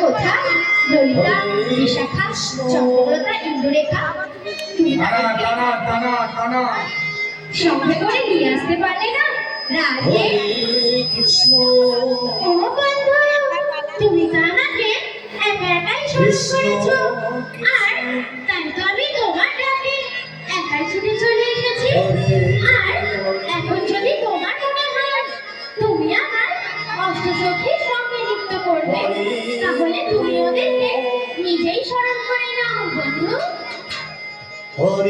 কোথা, ললিতা, বিশাখা, চন্দ্রলতা, ইন্দুরেখা, তুমি সঙ্গে করে নিয়ে আসতে পারলে না? রাধে কৃষ্ণ। ও বন্ধু, তুমি তো আমাকে একা একাই স্মরণ করেছো, আর তাই তো আমি তোমার ডাকে একাই ছুটে চলে এসেছি। আর এখন যদি তোমার মনে হয় তুমি আমার অষ্টসখীর সঙ্গে নৃত্য করবে, তাহলে তুমি ওদেরকে নিজেই স্মরণ করে নাও বন্ধু।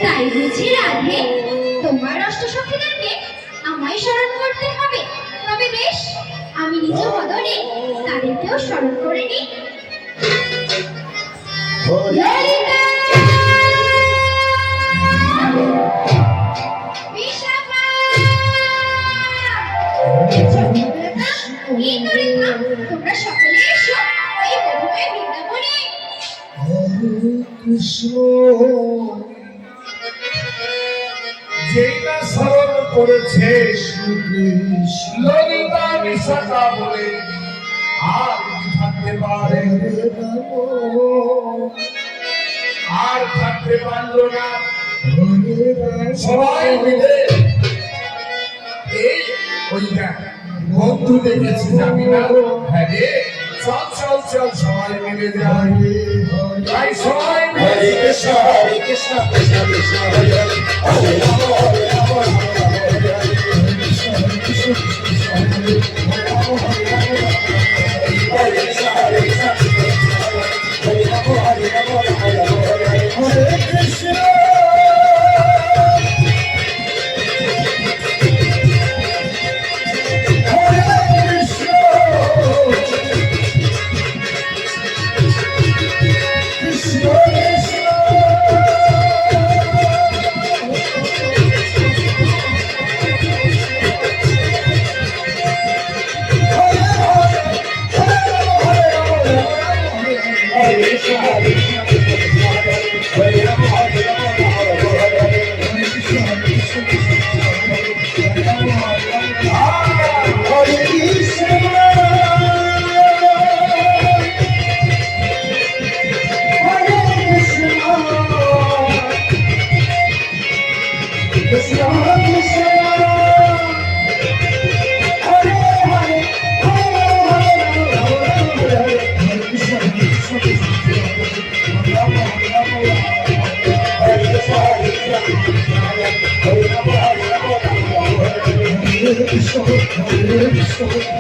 তাই বুঝি রাধে, তোমার অষ্টসখীদেরকে আমায় স্মরণ করতে হবে? তবে বেশ, আমি নিজ বদনে তাদেরকেও স্মরণ করে নিই। ললিতা, বিশাখা, চন্দ্রলতা, ইন্দুরেখা, তোমরা সকলে এসো এই মধুময় বৃন্দাবনে। কৃষ্ণ যেই না স্মরণ করেছে ললিতা বিশাখা বলে, আর থাকতে পারে আর থাকতে পারল না। সবাই মিলে এই ওইটা বন্ধু দেখেছি, যাবি না? হ্যাঁ রে, চল চল চল, সবাই মিলে যাই। তাই সবাই মিলে কৃষ্ণ হরে কৃষ্ণ কৃষ্ণ কৃষ্ণ হরে হরে, হরে রাম হরে রাম রাম রাম হরে হরে, কৃষ্ণ হরে কৃষ্ণ কৃষ্ণ হরে রাম হরে রাম হরে কৃষ্ণ হরে কৃষ্ণ হরে রাম হরে রাম হরে Krishna. Hare Krishna, Hare Krishna,